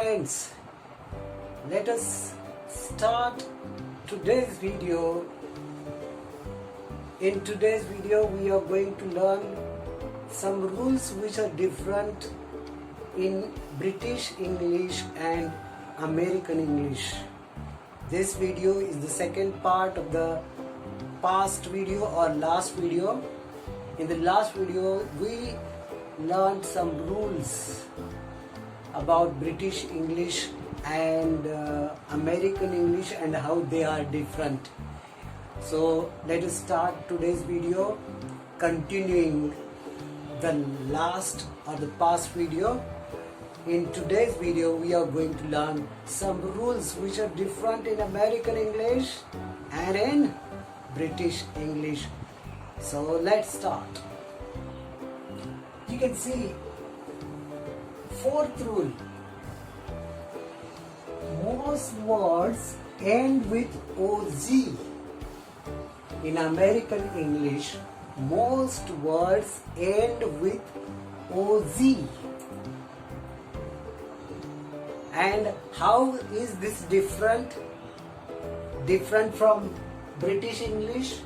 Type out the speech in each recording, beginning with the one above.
friends, let us start today's video. In today's video we are going to learn some rules which are different in British English and American English. This video is the second part of the past video or last video. In the last video we learned some rules about British English and American English and how they are different. So let us start today's video continuing the last or the past video. In today's video we are going to learn some rules which are different in American English and in British English. So let's start. You can see fourth rule. Most words end with OZ. In American English, most words end with OZ. And how is this different from British English?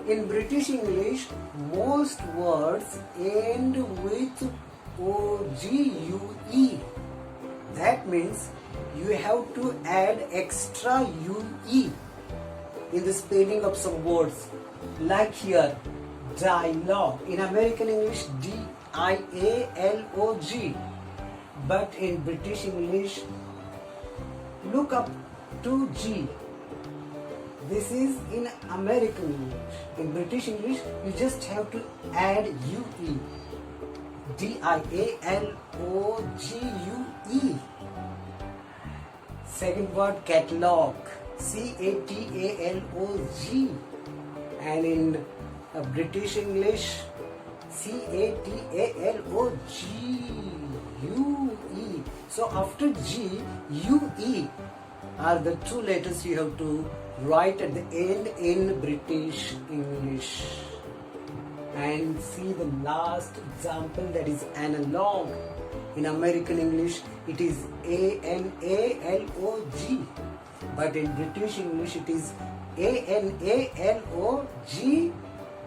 In British English, most words end with OGUE. That means you have to add extra UE in the spelling of some words. Like here, dialogue. In American English, DIALOG. But in British English, look up to G. This is in American English. In British English, you just have to add UE. DIALOGUE. Second word, catalog. CATALOG. And in British English, CATALOGUE. So after G, UE are the two letters you have to write at the end in British English. And see the last example, that is analog. In American English it is ANALOG, but in British English it is ANALOG,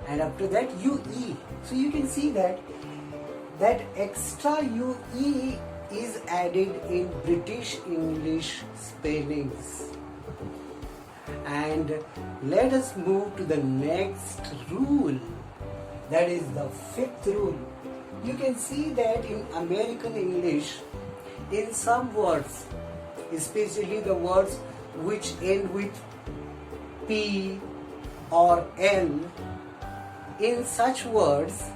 and after that UE. So you can see that extra UE is added in British English spellings. And let us move to the next rule. That is the fifth rule. You can see that in American English, in some words, especially the words which end with P or L, in such words,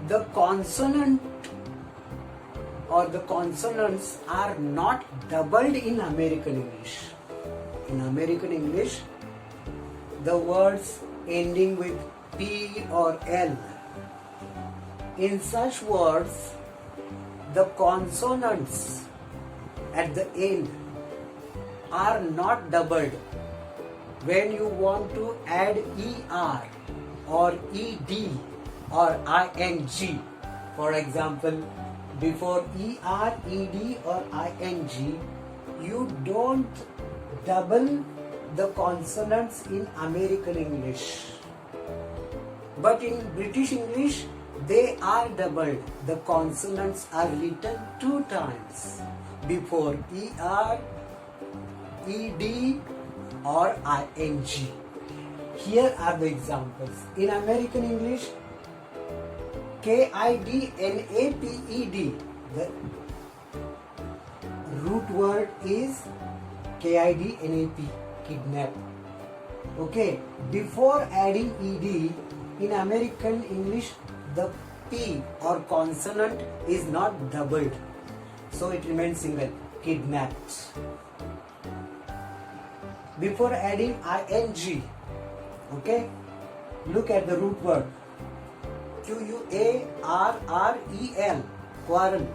the consonant or the consonants are not doubled in American English. In American English, the words ending with P or L, in such words, the consonants at the end are not doubled. When you want to add ER or ED or ING, for example, before ER, ED or ING, you don't double the consonants in American English. But in British English, they are doubled. The consonants are written two times before ER, ED or ING. Here are the examples. In American English, KIDNAPED. The root word is KIDNAP, kidnap. Okay, before adding ED, in American English, the P or consonant is not doubled. So it remains single, kidnapped. Before adding ING, okay, look at the root word. QUARREL, quarrel.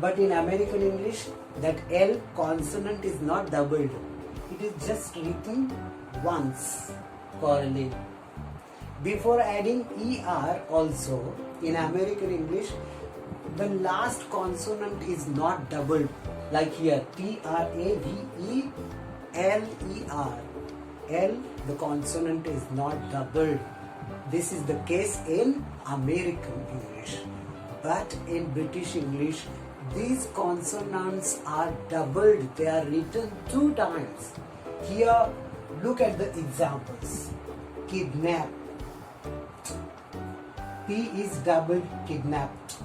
But in American English, that L consonant is not doubled. It is just written once, quarreling. Before adding ER also, in American English, the last consonant is not doubled, like here Traveler. L, the consonant is not doubled. This is the case in American English. But in British English, these consonants are doubled. They are written 2 times. Here, look at the examples. Kidnap. P is doubled, kidnapped.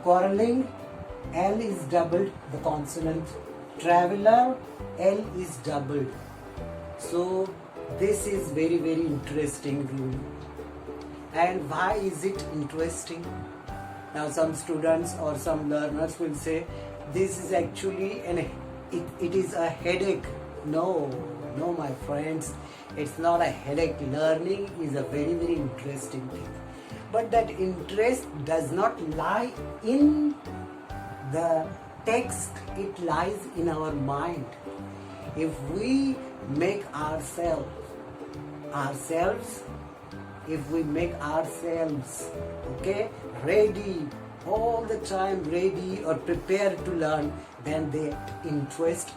Quarreling, L is doubled, the consonant. Traveler, L is doubled. So this is very, very interesting rule. And why is it interesting? Now some students or some learners will say this is actually it is a headache. No, my friends, it's not a headache. Learning is a very, very interesting thing. But that interest does not lie in the text, it lies in our mind. If we make ourselves, okay, ready, all the time ready or prepared to learn, then the interest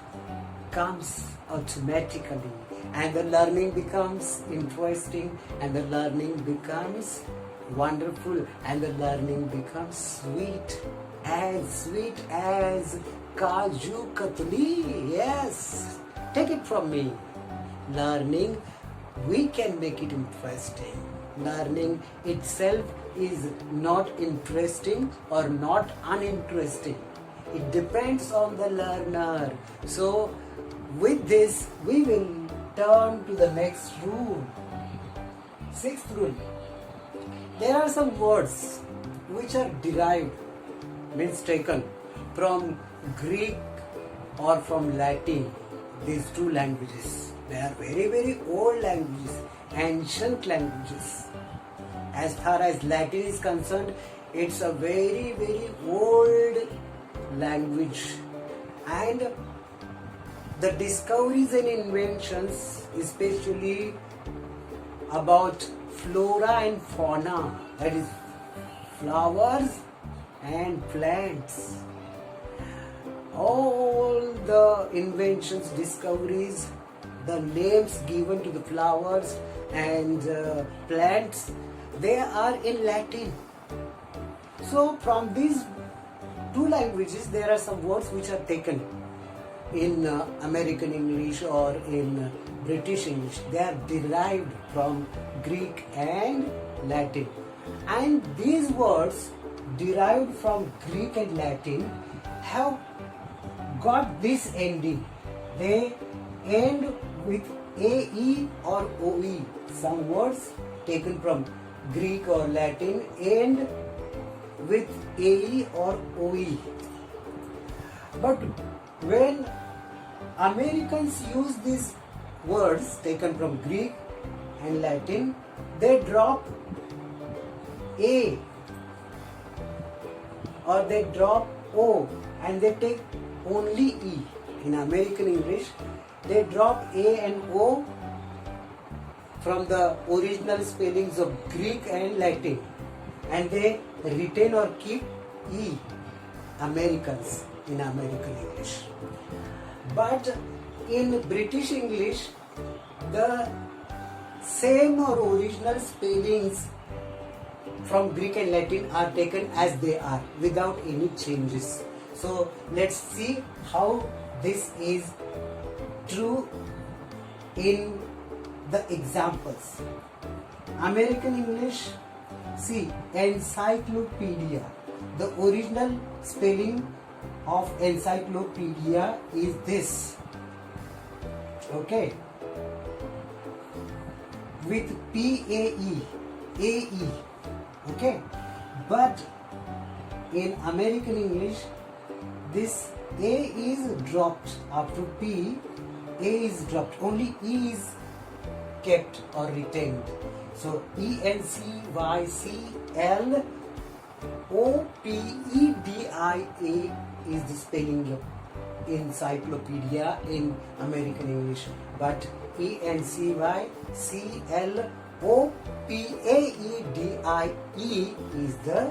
comes automatically, and the learning becomes interesting, and the learning becomes wonderful, and the learning becomes sweet as Kaju Katli. Yes, take it from me. Learning, we can make it interesting. Learning itself is not interesting or not uninteresting. It depends on the learner. So with this, we will turn to the next rule. 6th rule. There are some words which are derived, means taken from Greek or from Latin. These 2 languages, they are very, very old languages, ancient languages. As far as Latin is concerned, it's a very, very old language. And the discoveries and inventions, especially about flora and fauna, that is flowers and plants, all the inventions, discoveries, the names given to the flowers and plants, they are in Latin. So from these 2 languages, there are some words which are taken in American English or in British English. They are derived from Greek and Latin. And these words derived from Greek and Latin have got this ending. They end with AE or OE. Some words taken from Greek or Latin end with AE or OE. But when Americans use these words taken from Greek and Latin, they drop A or they drop O and they take only E. In American English, they drop A and O from the original spellings of Greek and Latin, and they retain or keep E, Americans, in American English. But in British English, the same or original spellings from Greek and Latin are taken as they are without any changes. So let's see how this is true in the examples. American English, see, encyclopedia. The original spelling of encyclopedia is this, okay, with PAE, AE, okay. But in American English, this A is dropped after P, A is dropped, only E is kept or retained. So ENCYCLOPEDIA is the spelling of encyclopedia in American English, but ENCYCLOPEDIA O-P-A-E-D-I-E is the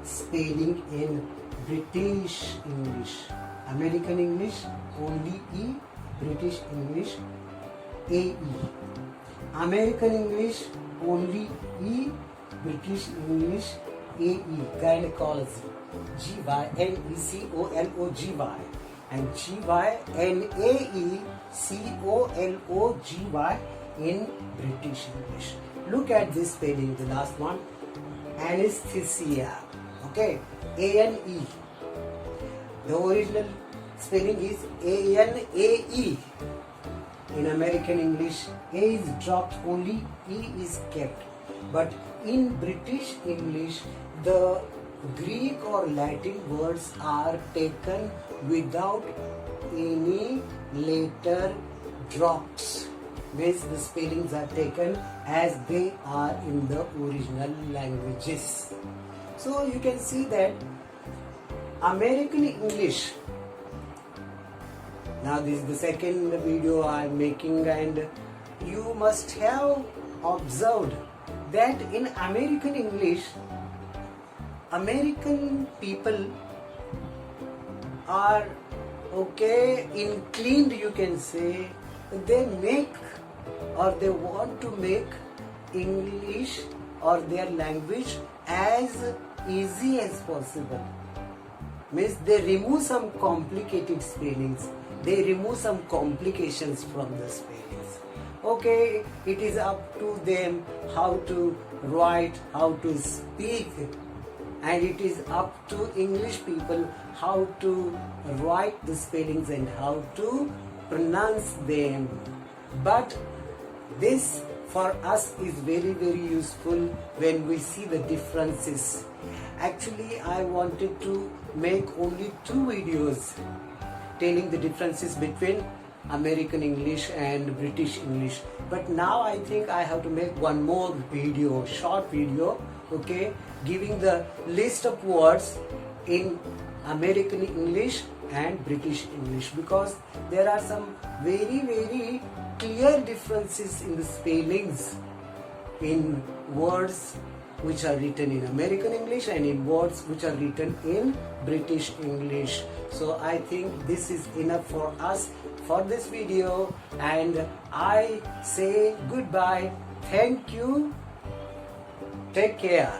spelling in British English. American English only E, British English A-E. American English only E, British English A-E. Gynecology, G-Y-N-E-C-O-L-O-G-Y, and G-Y-N-A-E-C-O-L-O-G-Y in British English. Look at this spelling, the last one, anesthesia, okay, A-N-E. The original spelling is A-N-A-E. In American English, A is dropped, only E is kept. But in British English, the Greek or Latin words are taken without any letter drops. Means the spellings are taken as they are in the original languages. So you can see that American English. Now this is the second video I am making, and you must have observed that in American English, American people are inclined, you can say, they make or they want to make English or their language as easy as possible. Means they remove some complicated spellings, they remove some complications from the spellings. Okay, it is up to them how to write, how to speak, and it is up to English people how to write the spellings and how to pronounce them. But this for us is very, very useful when we see the differences. Actually, I wanted to make only 2 videos telling the differences between American English and British English. But now I think I have to make one more video, short video, okay, giving the list of words in American English and British English, because there are some very, very clear differences in the spellings in words which are written in American English and in words which are written in British English. So I think this is enough for us for this video, and I say goodbye. Thank you. Take care.